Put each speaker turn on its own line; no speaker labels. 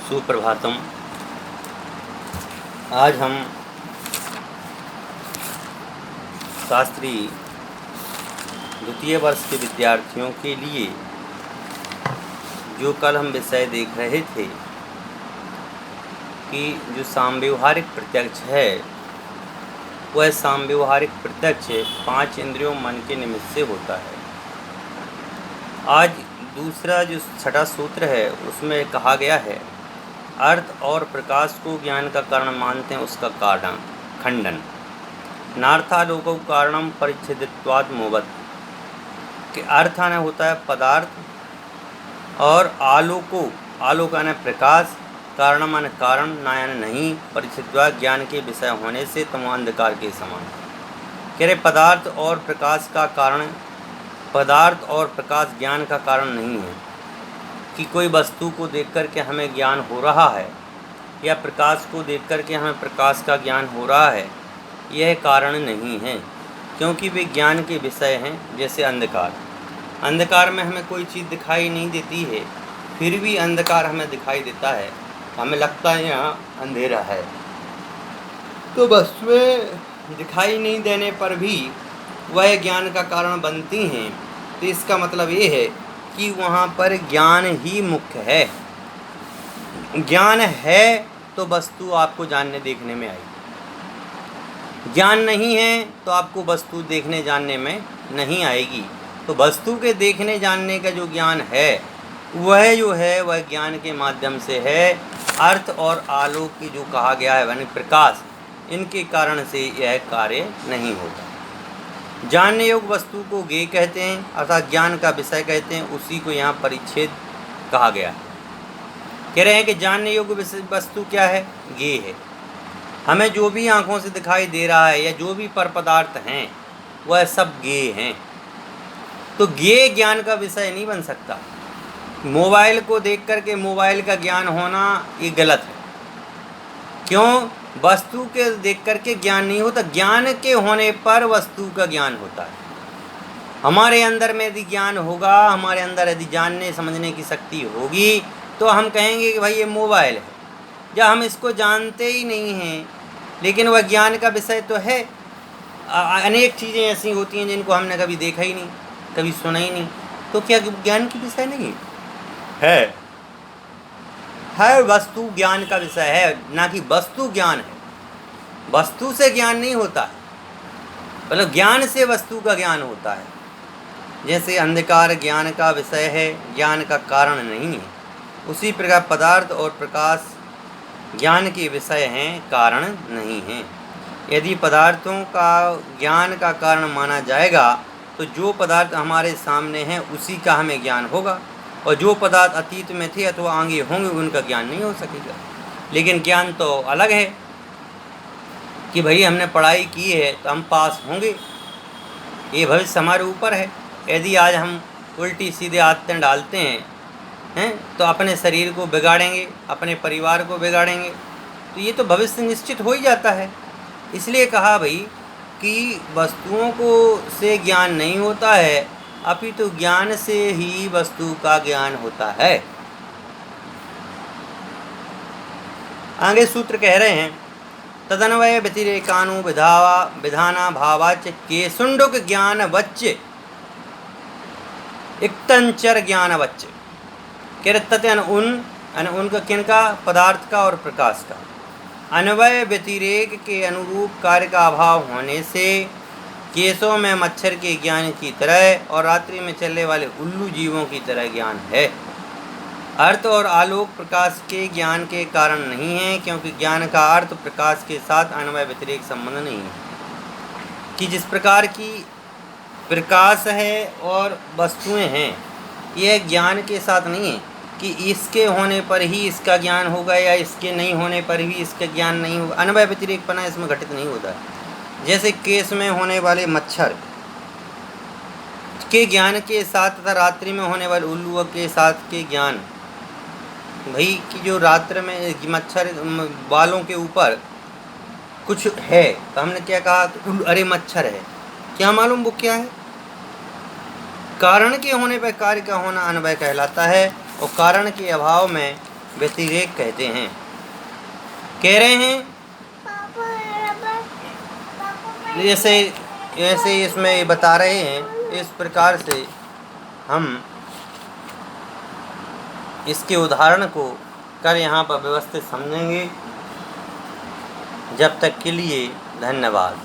सुप्रभातम। आज हम शास्त्री द्वितीय वर्ष के विद्यार्थियों के लिए जो कल हम विषय देख रहे थे कि जो सामव्यवहारिक प्रत्यक्ष है वह सामव्यवहारिक प्रत्यक्ष 5 इंद्रियों मन के निमित्त से होता है। आज दूसरा जो छठा सूत्र है उसमें कहा गया है अर्थ और प्रकाश को ज्ञान का कारण मानते हैं, उसका कारण खंडन। नार्थालोको कारणम परिच्छेदित्वात् मोवत् कि अर्थ आने होता है पदार्थ और आलोक आने प्रकाश, कारण माने कारण, ना यानी नहीं, परिच्छेदित्वात् ज्ञान के विषय होने से तमो अंधकार के समान। कह रहे पदार्थ और प्रकाश का कारण, पदार्थ और प्रकाश ज्ञान का कारण नहीं है कि कोई वस्तु को देख कर के हमें ज्ञान हो रहा है या प्रकाश को देख कर के हमें प्रकाश का ज्ञान हो रहा है, यह कारण नहीं है, क्योंकि वे ज्ञान के विषय हैं। जैसे अंधकार में हमें कोई चीज़ दिखाई नहीं देती है, फिर भी अंधकार हमें दिखाई देता है, हमें लगता है यहाँ अंधेरा है, तो वस्तुएं दिखाई नहीं देने पर भी वह ज्ञान का कारण बनती हैं। तो इसका मतलब ये है कि वहाँ पर ज्ञान ही मुख्य है। ज्ञान है तो वस्तु आपको जानने देखने में आएगी, ज्ञान नहीं है तो आपको वस्तु देखने जानने में नहीं आएगी। तो वस्तु के देखने जानने का जो ज्ञान है वह जो है वह ज्ञान के माध्यम से है। अर्थ और आलोक की जो कहा गया है यानी प्रकाश, इनके कारण से यह कार्य नहीं होता। जानने योग्य वस्तु को ज्ञेय कहते हैं, अर्थात ज्ञान का विषय कहते हैं, उसी को यहाँ परिच्छेद कहा गया है। कह रहे हैं कि जानने योग्य वस्तु क्या है? ज्ञेय है। हमें जो भी आँखों से दिखाई दे रहा है या जो भी पर पदार्थ हैं वह सब ज्ञेय हैं। तो ज्ञेय ज्ञान का विषय नहीं बन सकता। मोबाइल को देख कर के मोबाइल का ज्ञान होना ये गलत है। क्यों? वस्तु के देख कर के ज्ञान नहीं होता, ज्ञान के होने पर वस्तु का ज्ञान होता है। हमारे अंदर में यदि ज्ञान होगा, हमारे अंदर यदि जानने समझने की शक्ति होगी, तो हम कहेंगे कि भाई ये मोबाइल है। जब हम इसको जानते ही नहीं हैं लेकिन वह ज्ञान का विषय तो है। अनेक चीज़ें ऐसी होती हैं जिनको हमने कभी देखा ही नहीं, कभी सुना ही नहीं, तो क्या ज्ञान की विषय नहीं है? वस्तु ज्ञान का विषय है, ना कि वस्तु ज्ञान है। वस्तु से ज्ञान नहीं होता है, मतलब ज्ञान से वस्तु का ज्ञान होता है। जैसे अंधकार ज्ञान का विषय है, ज्ञान का कारण नहीं है, उसी प्रकार पदार्थ और प्रकाश ज्ञान के विषय हैं, कारण नहीं हैं। यदि पदार्थों का ज्ञान का कारण माना जाएगा तो जो पदार्थ हमारे सामने हैं उसी का हमें ज्ञान होगा, और जो पदार्थ अतीत में थे अथवा आगे होंगे उनका ज्ञान नहीं हो सकेगा। लेकिन ज्ञान तो अलग है कि भाई हमने पढ़ाई की है तो हम पास होंगे, ये भविष्य हमारे ऊपर है। यदि आज हम उल्टी सीधे आदतें डालते हैं तो अपने शरीर को बिगाड़ेंगे, अपने परिवार को बिगाड़ेंगे, तो ये तो भविष्य निश्चित हो ही जाता है। इसलिए कहा भाई कि वस्तुओं को से ज्ञान नहीं होता है, अपितु ज्ञान से ही वस्तु का ज्ञान होता है। आगे सूत्र कह रहे हैं तदन्वय व्यतिरेकानु विधाना भावाच केसुंडुक ज्ञान वच्च इक्तंचर ज्ञान वच्च। कह रहे तथ्य उनका किनका? पदार्थ का और प्रकाश का। अन्वय व्यतिरेक के अनुरूप कार्य का अभाव होने से केसों में मच्छर के ज्ञान की तरह और रात्रि में चलने वाले उल्लू जीवों की तरह ज्ञान है। अर्थ और आलोक प्रकाश के ज्ञान के कारण नहीं है, क्योंकि ज्ञान का अर्थ प्रकाश के साथ अन्वय व्यतिरेक संबंध नहीं है। कि जिस प्रकार की प्रकाश है और वस्तुएं हैं, यह ज्ञान के साथ नहीं है कि इसके होने पर ही इसका ज्ञान होगा या इसके नहीं होने पर भी इसका ज्ञान नहीं होगा। अन्वय व्यतिरेक पना इसमें घटित नहीं होता है। जैसे केस में होने वाले मच्छर के ज्ञान के साथ तथा रात्रि में होने वाले उल्लू के साथ के ज्ञान, भाई कि जो रात्रि में मच्छर बालों के ऊपर कुछ है तो हमने क्या कहा? अरे मच्छर है, क्या मालूम वो क्या है? कारण के होने पर कार्य का होना अन्वय कहलाता है, और कारण के अभाव में व्यतिरेक कहते हैं। कह रहे हैं जैसे जैसे इसमें ये बता रहे हैं, इस प्रकार से हम इसके उदाहरण को कर यहाँ पर व्यवस्थित समझेंगे। जब तक के लिए धन्यवाद।